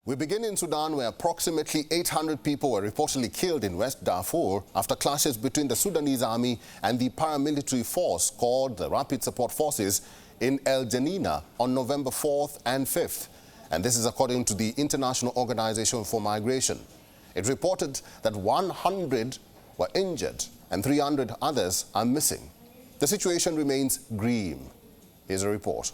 We begin in Sudan, where approximately 800 people were reportedly killed in West Darfur after clashes between the Sudanese army and the paramilitary force called the Rapid Support Forces in Geneina on November 4th and 5th. And this is according to the International Organization for Migration. It reported that 100 were injured and 300 others are missing. The situation remains grim. Here's a report.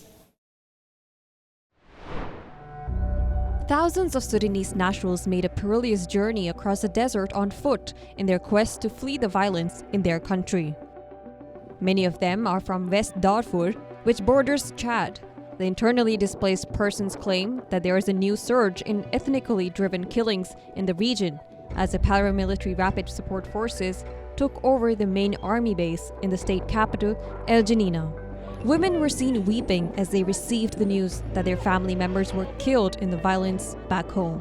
Thousands of Sudanese nationals made a perilous journey across the desert on foot in their quest to flee the violence in their country. Many of them are from West Darfur, which borders Chad. The internally displaced persons claim that there is a new surge in ethnically driven killings in the region as the paramilitary Rapid Support Forces took over the main army base in the state capital, Geneina. Women were seen weeping as they received the news that their family members were killed in the violence back home.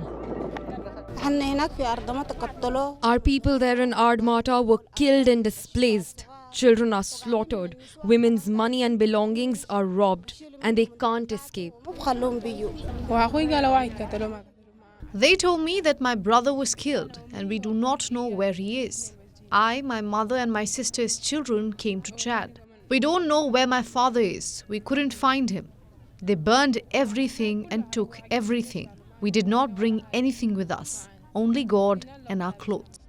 Our people there in Ardmata were killed and displaced. Children are slaughtered, women's money and belongings are robbed, and they can't escape. They told me that my brother was killed and we do not know where he is. I, my mother and my sister's children came to Chad. We don't know where my father is. We couldn't find him. They burned everything and took everything. We did not bring anything with us, only God and our clothes.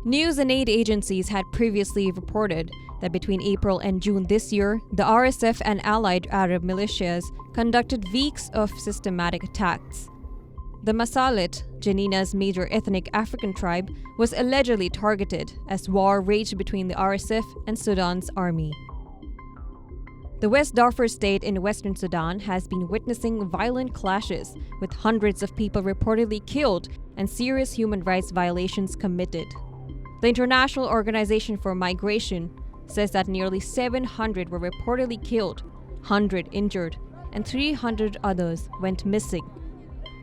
News and aid agencies had previously reported that between April and June this year, the RSF and allied Arab militias conducted weeks of systematic attacks. The Masalit, Geneina's major ethnic African tribe, was allegedly targeted as war raged between the RSF and Sudan's army. The West Darfur state in western Sudan has been witnessing violent clashes, with hundreds of people reportedly killed and serious human rights violations committed. The International Organization for Migration says that nearly 700 were reportedly killed, 100 injured, and 300 others went missing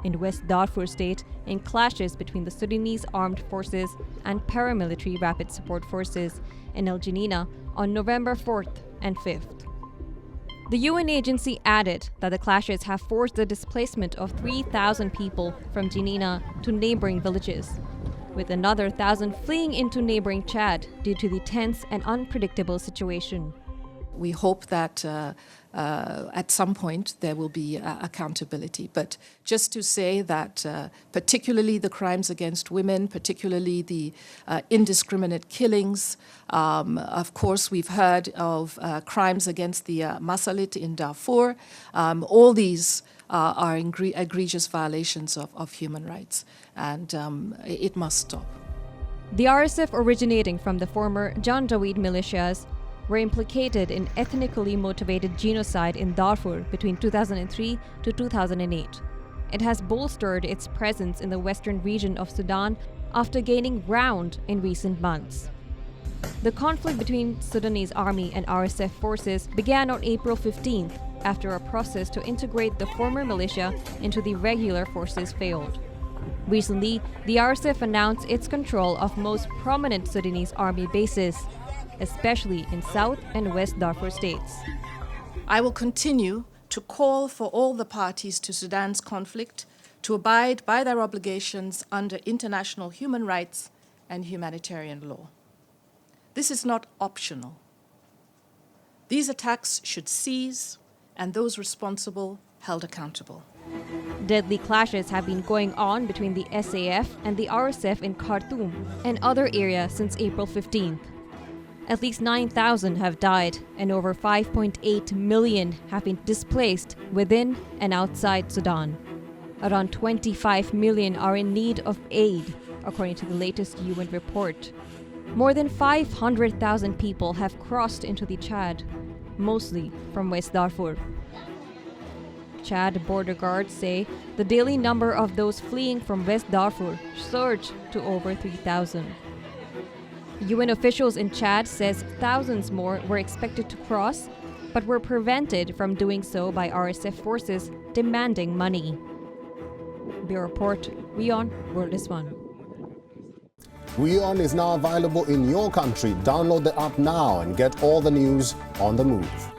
in West Darfur state in clashes between the Sudanese armed forces and paramilitary Rapid Support Forces in Geneina on November 4th and 5th. The UN agency added that the clashes have forced the displacement of 3,000 people from Geneina to neighboring villages, with another 1,000 fleeing into neighboring Chad due to the tense and unpredictable situation. We hope that at some point there will be accountability. But just to say that particularly the crimes against women, particularly the indiscriminate killings, of course we've heard of crimes against the Masalit in Darfur. All these are egregious violations of human rights, and it must stop. The RSF, originating from the former Janjaweed militias, were implicated in ethnically motivated genocide in Darfur between 2003 to 2008. It has bolstered its presence in the western region of Sudan after gaining ground in recent months. The conflict between Sudanese army and RSF forces began on April 15th after a process to integrate the former militia into the regular forces failed. Recently, the RSF announced its control of most prominent Sudanese army bases, especially in South and West Darfur states. I will continue to call for all the parties to Sudan's conflict to abide by their obligations under international human rights and humanitarian law. This is not optional. These attacks should cease and those responsible held accountable. Deadly clashes have been going on between the SAF and the RSF in Khartoum and other areas since April 15th. At least 9,000 have died and over 5.8 million have been displaced within and outside Sudan. Around 25 million are in need of aid, according to the latest UN report. More than 500,000 people have crossed into the Chad, mostly from West Darfur. Chad border guards say the daily number of those fleeing from West Darfur surged to over 3,000. UN officials in Chad says thousands more were expected to cross, but were prevented from doing so by RSF forces demanding money. Bureau Report, WION World is One. WION is now available in your country. Download the app now and get all the news on the move.